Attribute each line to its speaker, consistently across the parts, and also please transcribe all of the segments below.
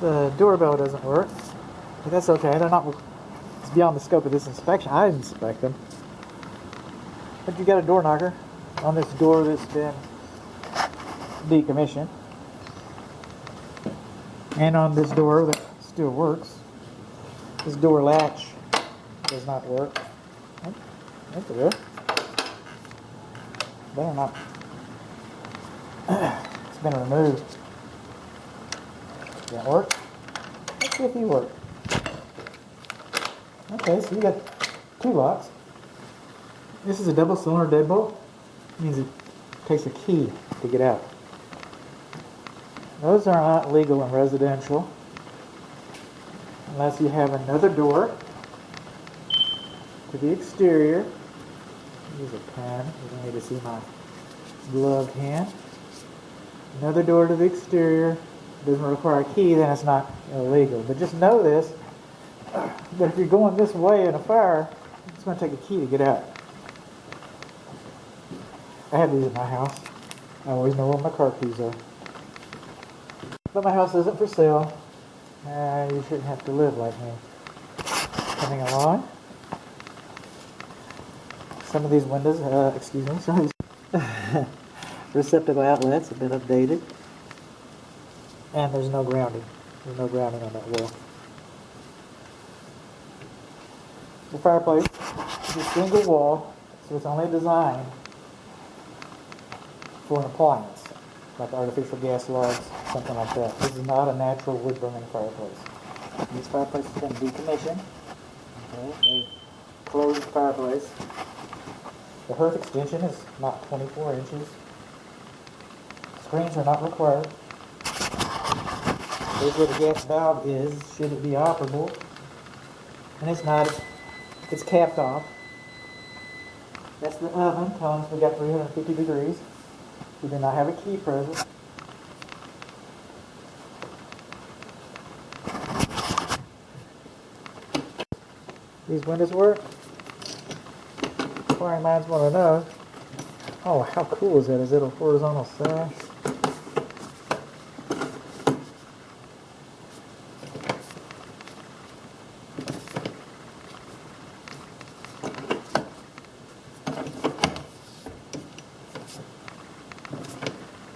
Speaker 1: The doorbell doesn't work, but that's okay. They're not. It's beyond the scope of this inspection. I inspect them. But you got a door knocker on this door that's been decommissioned, and on this door that still works. This door latch does not work. Oh, that's good. Better not. It's been removed. Does that work? Let's see if you work. Okay, so you got two locks. This is a double cylinder deadbolt. It means it takes a key to get out. Those are not legal in residential unless you have another door to the exterior. Use a pen. You don't need to see my gloved hand. Another door to the exterior. Doesn't require a key, then it's not illegal. But just know this, that if you're going this way in a fire, it's going to take a key to get out. I have these in my house. I always know where my car keys are. But my house isn't for sale. You shouldn't have to live like me. Coming along. Some of these windows, some of these receptacle outlets have been updated. And there's no grounding. There's no grounding on that wall. The fireplace is a single wall, so it's only designed for an appliance, like artificial gas logs, something like that. This is not a natural wood burning fireplace. This fireplace has been decommissioned. Okay, they closed the fireplace. The hearth extension is not 24 inches. Screens are not required. Here's where the gas valve is, should it be operable. And it's not, it's capped off. That's the oven, telling us we got 350 degrees. We do not have a key present. These windows work? Inquiring minds want to know. Oh, how cool is that? Is it a horizontal sash?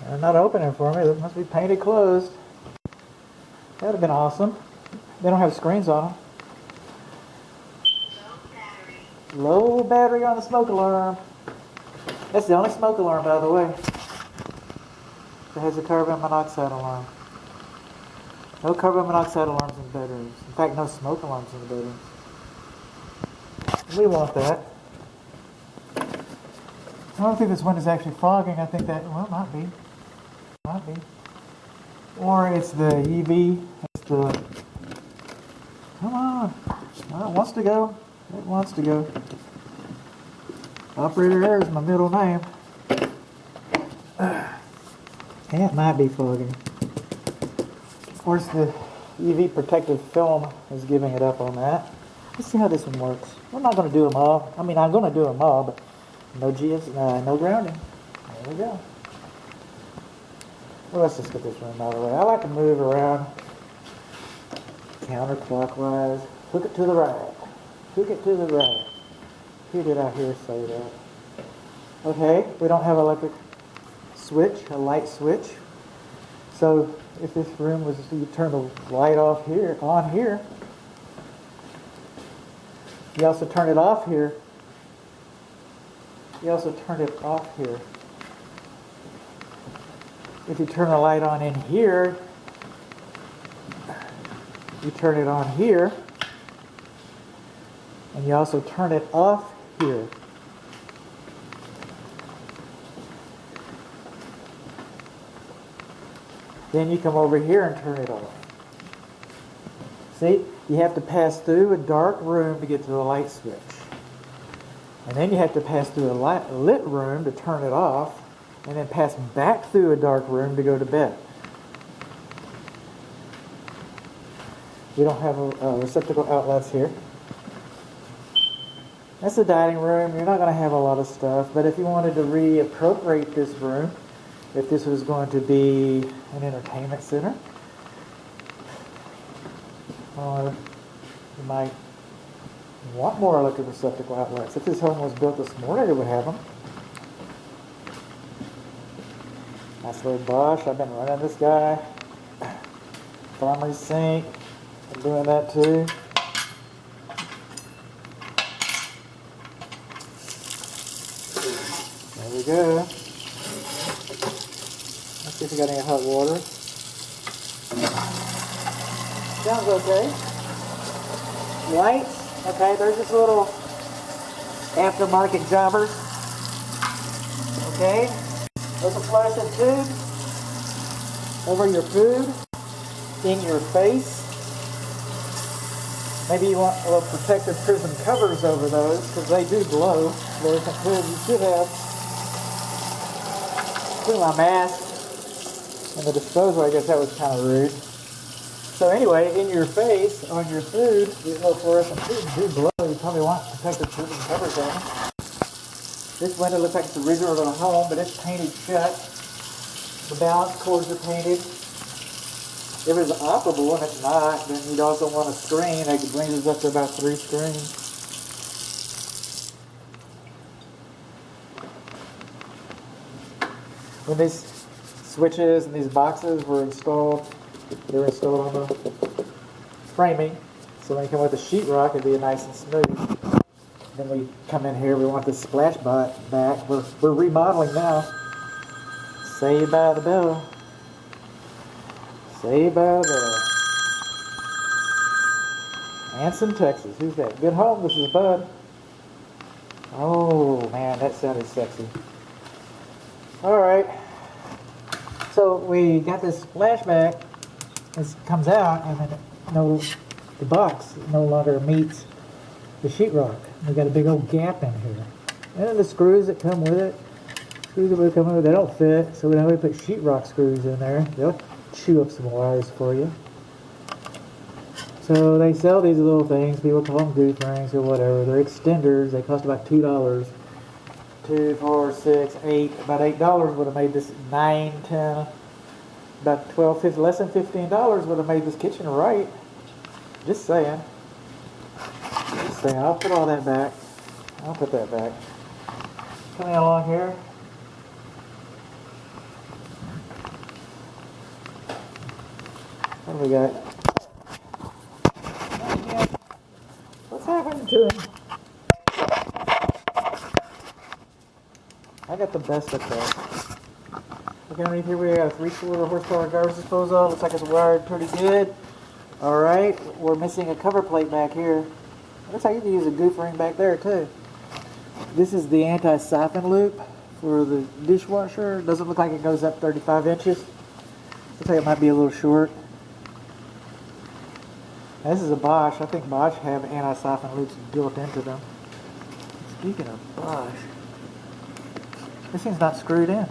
Speaker 1: They're not opening for me. They must be painted closed. That would have been awesome. They don't have screens on them. Low battery on the smoke alarm. That's the only smoke alarm, by the way. It has a carbon monoxide alarm. No carbon monoxide alarms in bedrooms. In fact, no smoke alarms in the bedrooms. We want that. I don't think this window's actually fogging. I think that, well, it might be. Might be. Or it's the EV. It's the, come on. Well, it wants to go. It wants to go. Operator error is my middle name. It might be fogging. Of course, the EV protective film is giving it up on that. Let's see how this one works. We're not going to do them all. I mean, I'm going to do them all, but no grounding. There we go. Well, let's just get this room out of the way. I like to move around counterclockwise. Hook it to the right. Hook it to the right. Who did I hear say that? Okay, we don't have an electric switch, a light switch. So if this room was, you turn the light off here, on here. You also turn it off here. You also turn it off here. If you turn the light on in here, you turn it on here. And you also turn it off here. Then you come over here and turn it off. See, you have to pass through a dark room to get to the light switch. And then you have to pass through a lit room to turn it off, and then pass back through a dark room to go to bed. We don't have receptacle outlets here. That's the dining room. You're not going to have a lot of stuff, but if you wanted to reappropriate this room, if this was going to be an entertainment center, Or you might want more electric receptacle outlets. If this home was built this morning, it would have them. Nice little Bosch. I've been running this guy. Farmer's sink. I'm doing that too. There we go. Let's see if we got any hot water. Sounds okay. Lights. Okay, there's this little aftermarket jobbers. Okay. There's a fluorescent tube over your food, in your face. Maybe you want a little protective prism covers over those because they do glow. Fluorescent tube. You should have. Put my mask in the disposal. I guess that was kind of rude. So anyway, in your face, on your food, these little fluorescent tubes do glow. You probably want protective prism covers on them. This window looks like it's original to the home, but it's painted shut. The balance cords are painted. If it's operable and it's not, then you'd also want a screen. That could bring this up to about 3 screens. When these switches and these boxes were installed, they were installed on the framing. So when you come with the sheetrock, it'd be nice and smooth. Then we come in here, we want this splash back. We're remodeling now. Saved by the bell. Saved by the bell. Anson, Texas. Who's that? Good home, this is Bud. Oh man, that sounded sexy. Alright. So we got this splashback. This comes out and then the box no longer meets the sheetrock. We got a big old gap in here. And then the screws that come with it, they don't fit, so we don't have to put sheetrock screws in there. They'll chew up some wires for you. So they sell these little things. People call them goof rings or whatever. They're extenders. They cost about $2. 2, 4, 6, 8. About $8 would have made this 9, 10, about 12, 15, less than $15 would have made this kitchen right. Just saying. Just saying. I'll put all that back. I'll put that back. Coming along here. What do we got? What's happening to him? I got the best of that. Look underneath here, we got a 3/4 horsepower garbage disposal. Looks like it's wired pretty good. Alright, we're missing a cover plate back here. Looks like you can use a goof ring back there too. This is the anti-siphon loop for the dishwasher. It doesn't look like it goes up 35 inches. Looks like it might be a little short. Now, this is a Bosch. I think Bosch have anti-siphon loops built into them. Speaking of Bosch, this thing's not screwed in.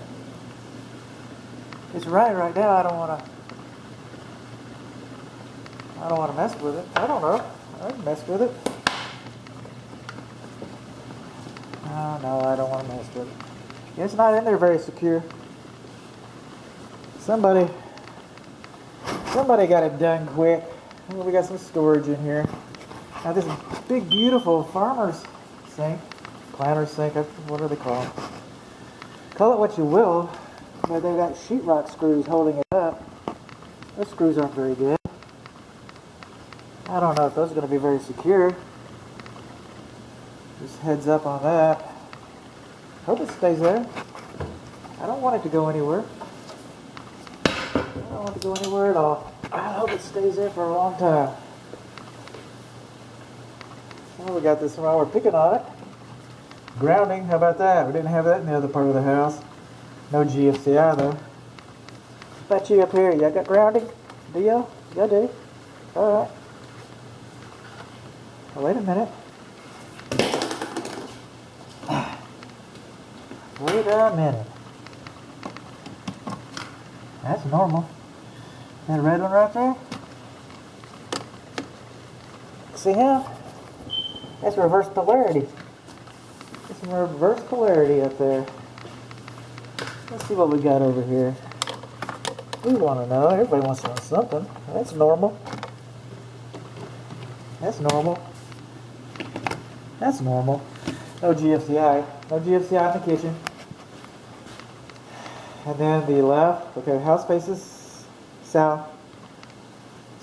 Speaker 1: It's right now. I don't want to mess with it. I don't know. I can mess with it. Oh no, I don't want to mess with it. It's not in there very secure. Somebody got it done quick. Well, we got some storage in here. Now this big beautiful farmer's sink, planter's sink, what are they called? Call it what you will, but they've got sheetrock screws holding it up. Those screws aren't very good. I don't know if those are going to be very secure. Just heads up on that. Hope it stays there. I don't want it to go anywhere. I don't want it to go anywhere at all. I hope it stays there for a long time. Well, we got this while we're picking on it. Grounding, how about that? We didn't have that in the other part of the house. No GFCI though. What about you up here? Y'all got grounding? Do y'all? Y'all do? Alright. Oh, wait a minute. Wait a minute. That's normal. That red one right there? See him? That's reverse polarity. There's some reverse polarity up there. Let's see what we got over here. We want to know. Everybody wants to know something. That's normal. That's normal. That's normal. No GFCI. No GFCI in the kitchen. And then the left, okay, house faces south.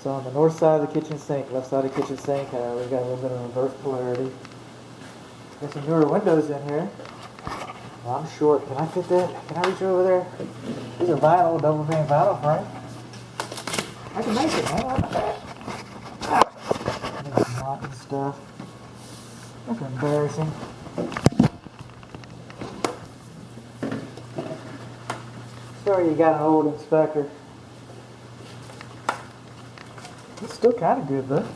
Speaker 1: So on the north side of the kitchen sink, left side of the kitchen sink, we've got a little bit of reverse polarity. There's some newer windows in here. Well, I'm short. Can I fit that? Can I reach over there? These are vinyl, double pane vinyl frame. I can make it, man. I'm not bad. Knot and stuff. That's embarrassing. Sorry you got an old inspector. It's still kind of good though.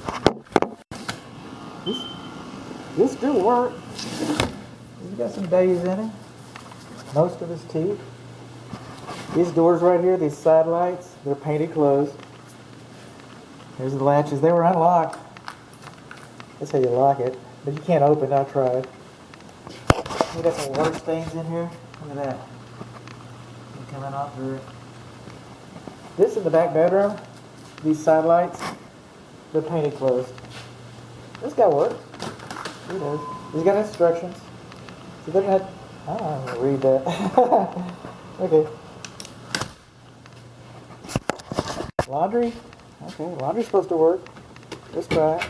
Speaker 1: This still works. He's got some days in it. Most of his teeth. These doors right here, these side lights, they're painted closed. There's the latches. They were unlocked. That's how you lock it. But you can't open it. I tried. We got some water stains in here. Look at that. They're coming out through it. This in the back bedroom. These side lights, they're painted closed. This guy works. He does. He's got instructions. He doesn't have. I don't know, read that. Okay. Laundry. Okay, laundry's supposed to work. Let's try it.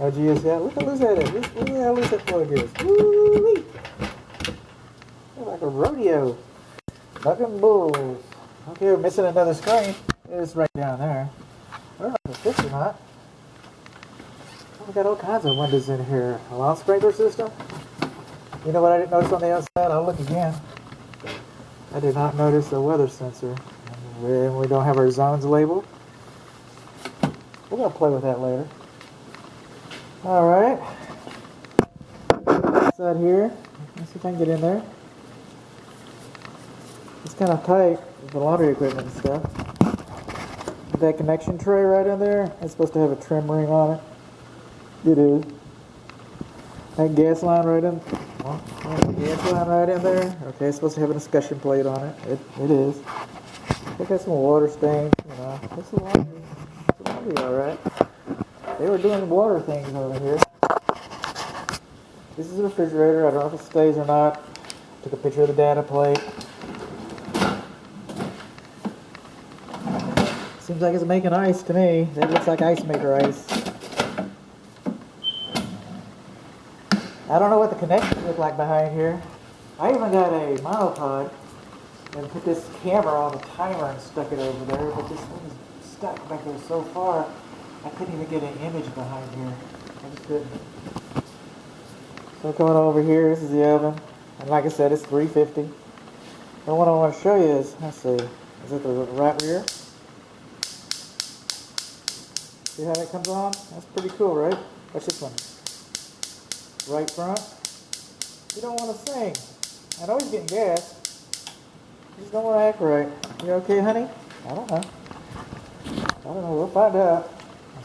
Speaker 1: Oh, geez, yeah. Look how loose that is. Look how loose that plug is. Woo-wee. Like a rodeo. Bucking bulls. Okay, we're missing another screen. It's right down there. I don't know if it's fixed or not. We got all kinds of windows in here. A lawn sprinkler system. You know what I didn't notice on the outside? I'll look again. I did not notice a weather sensor. And we don't have our zones labeled. We're going to play with that later. Alright. Inside here. Let's see if I can get in there. It's kind of tight with the laundry equipment and stuff. That connection tray right in there, it's supposed to have a trim ring on it. It is. That gas line right in, there. Okay, it's supposed to have a discussion plate on it. It is. It got some water stains, you know. It's a laundry. It's a laundry, all right. They were doing water things over here. This is a refrigerator. I don't know if it stays or not. Took a picture of the data plate. Seems like it's making ice to me. That looks like ice maker ice. I don't know what the connections look like behind here. I even got a monopod and put this camera on the timer and stuck it over there, but this thing is stuck back there so far, I couldn't even get an image behind here. I just couldn't. So coming over here, this is the oven. And like I said, it's 350. And what I want to show you is, let's see, is it the right rear? See how that comes on? That's pretty cool, right? Watch this one. Right front. You don't want to sing. I know he's getting gas. You just don't want to act right. You okay, honey? I don't know. I don't know. We'll find out.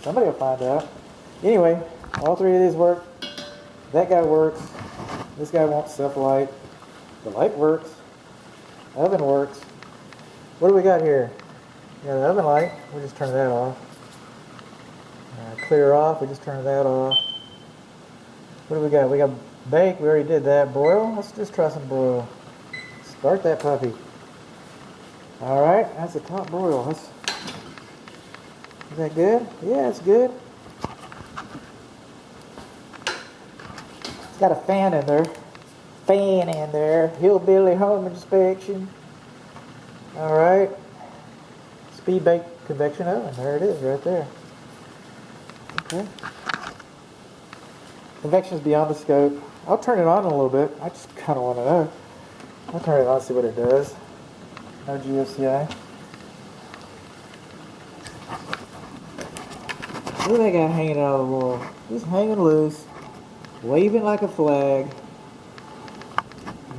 Speaker 1: Somebody will find out. Anyway, all three of these work. That guy works. This guy won't self-light. The light works. The oven works. What do we got here? We got the oven light. We'll just turn that off. Clear off. We just turn that off. What do we got? We got bake. We already did that. Broil. Let's just try some broil. Start that puppy. Alright, that's the top broil. Is that good? Yeah, it's good. It's got a fan in there. Fan in there. Hillbilly home inspection. Alright. Speed bake convection oven. There it is right there. Okay. Convection's beyond the scope. I'll turn it on a little bit. I just kind of want to know. I'll turn it on and see what it does. No GFCI. Look at that guy hanging out of the wall. He's hanging loose, waving like a flag.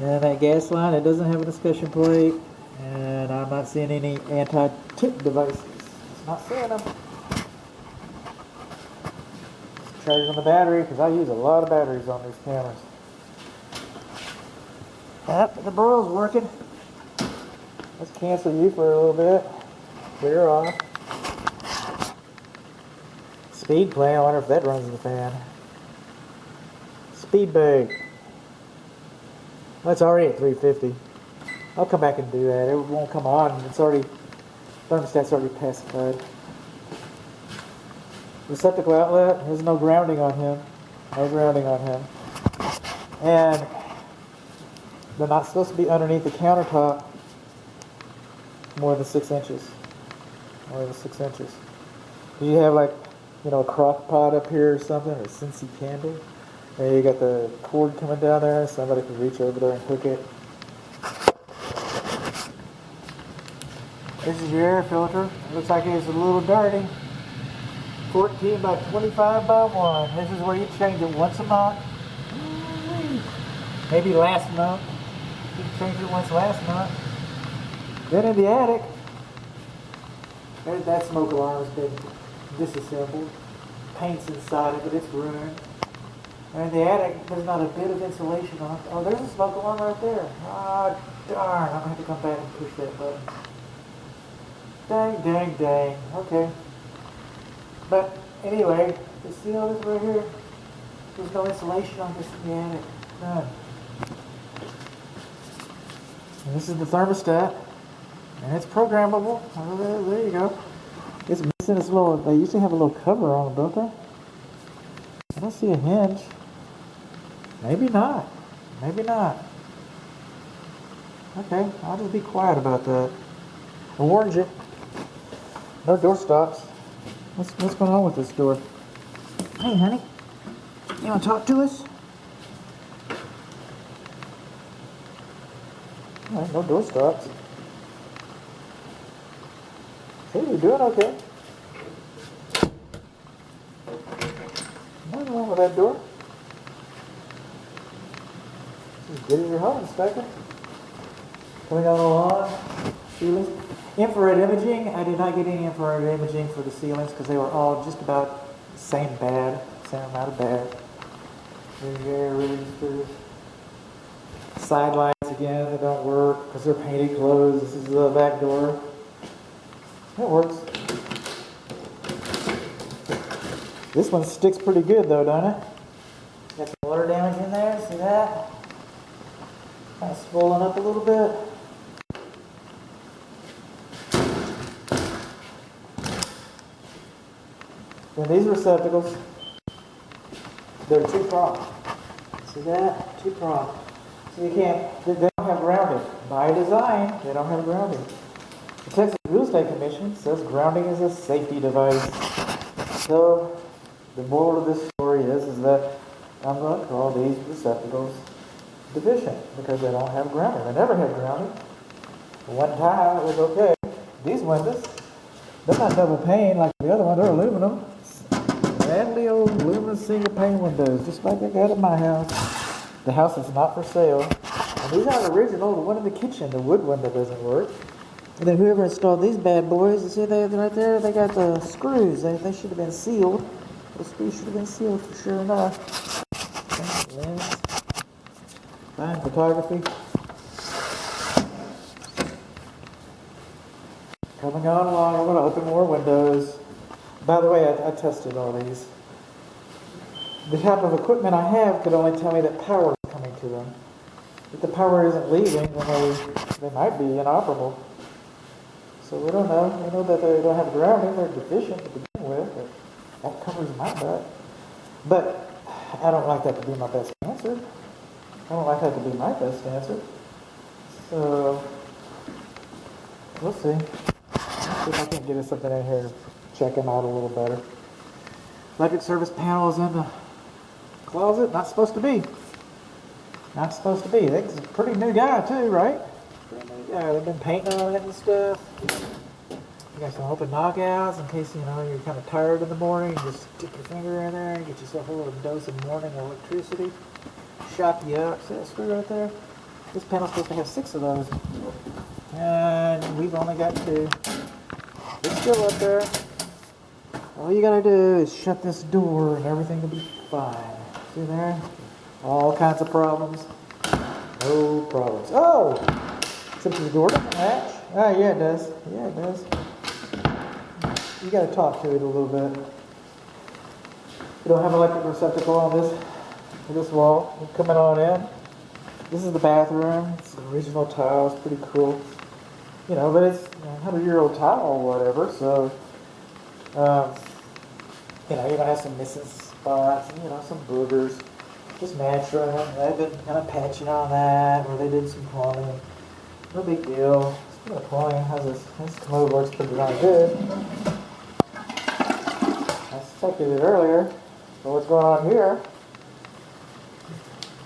Speaker 1: And that gas line, it doesn't have a discussion plate. And I'm not seeing any anti-tip devices. It's not seeing them. Charging on the battery, because I use a lot of batteries on these cameras. Yep, the broil's working. Let's cancel you for a little bit. Clear off. speed plane. I wonder if that runs the fan. Speed brake. Well, it's already at 350. I'll come back and do that. It won't come on. It's already, thermostat's already pacified. Receptacle outlet. There's no grounding on him. No grounding on him. And they're not supposed to be underneath the countertop more than 6 inches. More than 6 inches. Do you have like, you know, a crock pot up here or something, or a Scentsy candle? And you got the cord coming down there, somebody can reach over there and hook it. This is your air filter. It looks like it's a little dirty. 14 by 25 by 1. This is where you change it once a month. Maybe last month. You can change it once last month. Then in the attic, that smoke alarm has been disassembled. Paint's inside of it, it's ruined. And in the attic, there's not a bit of insulation on it. Oh, there's a smoke alarm right there. Ah, darn, I'm going to have to come back and push that button. Dang, dang, dang. Okay. But anyway, you see all this right here? There's no insulation on this in the attic. None. And this is the thermostat. And it's programmable. Oh, there you go. It's missing this little, they usually have a little cover on them, don't they? I don't see a hinge. Maybe not. Maybe not. Okay, I'll just be quiet about that. I warned you. No door stops. What's going on with this door? Hey, honey. You want to talk to us? All right, no door stops. Hey, you doing okay? Nothing wrong with that door. As good as your home, Inspector. Coming on the lawn, ceilings. Infrared imaging. I did not get any infrared imaging for the ceilings because they were all just about the same bad, same amount of bad. Really good. Side lights again, they don't work because they're painted closed. This is the back door. It works. This one sticks pretty good though, don't it? Got some water damage in there, see that? Kind of swollen up a little bit. Then these receptacles, they're two-pronged. See that? Two-pronged. So you can't, they don't have grounding. By design, they don't have grounding. The Texas Real Estate Commission says grounding is a safety device. So the moral of this story is that I'm going to call these receptacles deficient because they don't have grounding. They never had grounding. One time it was okay. These windows, they're not double pane like the other one. They're aluminum. Badly old aluminum single pane windows, just like I got at my house. The house is not for sale. And these aren't original. The one in the kitchen, the wood window doesn't work. And then whoever installed these bad boys, you see they right there, they got the screws. They should have been sealed. Those screws should have been sealed for sure enough. Lens. Fine photography. Coming on along, I'm going to open more windows. By the way, I tested all these. The type of equipment I have could only tell me that power is coming to them. If the power isn't leaving, then they might be inoperable. So we don't know. We know that they don't have grounding. They're deficient to begin with. But that covers my butt. But I don't like that to be my best answer. I don't like that to be my best answer. So we'll see. Let's see if I can get something in here to check them out a little better. Electric service panel is in the closet. Not supposed to be. Not supposed to be. That's a pretty new guy too, right? Pretty new guy. They've been painting on it and stuff. You got some open knockouts in case, you're kind of tired in the morning. You just stick your finger in there and get yourself a little dose of morning electricity. Shock you up. See that screw right there? This panel's supposed to have 6 of those. And we've only got 2. It's still up there. All you gotta do is shut this door and everything will be fine. See there? All kinds of problems. No problems. Oh! Except the door doesn't match. Oh, yeah, it does. Yeah, it does. You gotta talk to it a little bit. We don't have an electric receptacle on this wall. We're coming on in. This is the bathroom. It's original tile. It's pretty cool. You know, but it's a 100-year-old tile or whatever, so, you know, you're going to have some missing spots, and, you know, some boogers. Just natural. They've been kind of patching on that, or they did some plumbing. No big deal. Speaking of plumbing, how's this? This commode works pretty darn good. I suspected it earlier. So what's going on here?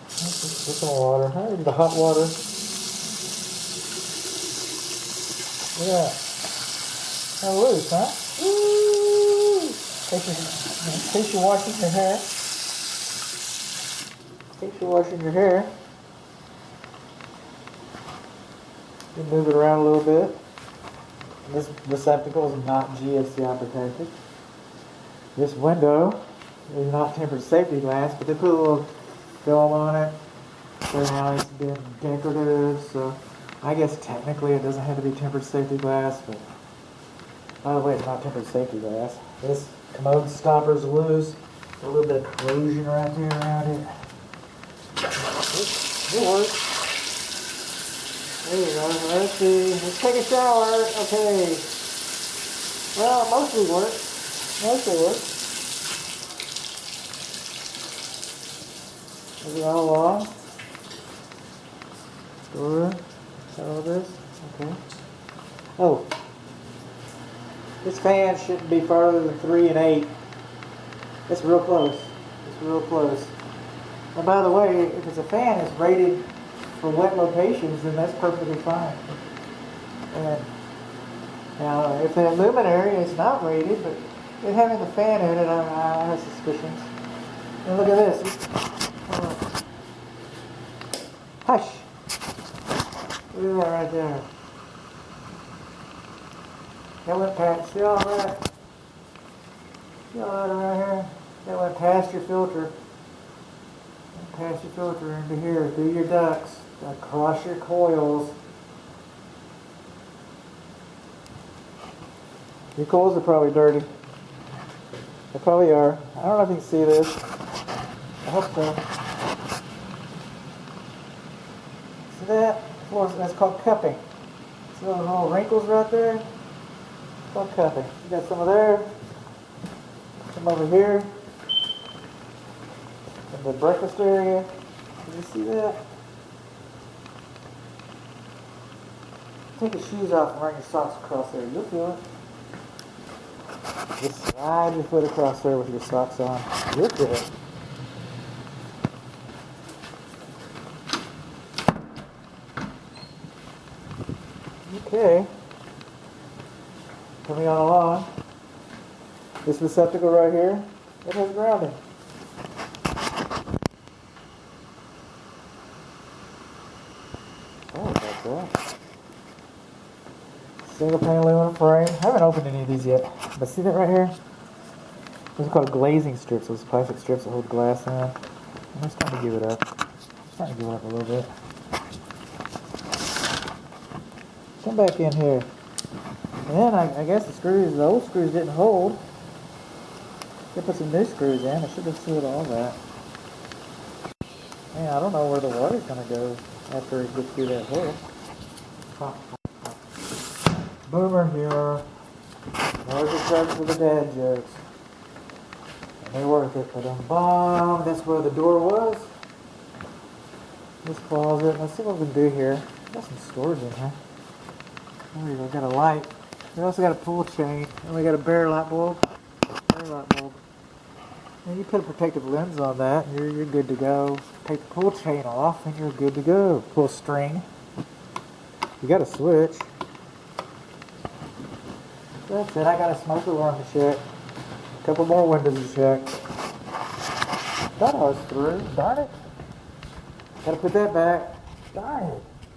Speaker 1: Get some water. I need the hot water. Yeah. How loose, huh? Woo! In case you're washing your hair. In case you're washing your hair. You move it around a little bit. This receptacle is not GFCI protected. This window is not tempered safety glass, but they put a little film on it. So now it's been decorative, so I guess technically it doesn't have to be tempered safety glass, but by the way, it's not tempered safety glass. This commode stopper's loose. A little bit of corrosion right there around it. It works. There you go. Let's see. Let's take a shower. Okay. Well, mostly works. Mostly works. Is it all along? Door. All this. Okay. Oh. This fan shouldn't be farther than 3 and 8. It's real close. It's real close. And by the way, if it's a fan that's rated for wet locations, then that's perfectly fine. And now, if the luminary is not rated, but it having the fan in it, I have suspicions. And look at this. Hush. Look at that right there. That went past. See all that? See all that around here? That went past your filter. Pass your filter into here, through your ducts, across your coils. Your coils are probably dirty. They probably are. I don't know if you can see this. I hope so. See that? That's called cupping. See those little wrinkles right there? It's called cupping. You got some of there, some over here. In the breakfast area. Can you see that? Take your shoes off and run your socks across there. You'll feel it. Just slide your foot across there with your socks on. You'll feel it. Okay. Coming on along. This receptacle right here, it has grounding. Single pane aluminum frame. I haven't opened any of these yet, but see that right here? Those are called glazing strips, those plastic strips that hold glass in. I'm just starting to give it up. I'm starting to give it up a little bit. Come back in here. And then I guess the old screws didn't hold. They put some new screws in. I should have sealed all that. Man, I don't know where the water's going to go after it gets through that hole. Boomer here. There's the trucks with the dad jokes. And they're worth it. Ba-dum-bum. That's where the door was. This closet. Let's see what we can do here. Got some storage in here. There we go. Got a light. We also got a pull chain. And we got a bare light bulb. Bare light bulb. And you put a protective lens on that, and you're good to go. Take the pull chain off, and you're good to go. Pull string. You got a switch. That's it. I got a smoke alarm to check. A couple more windows to check. Thought I was through. Darn it. Gotta put that back. Darn it.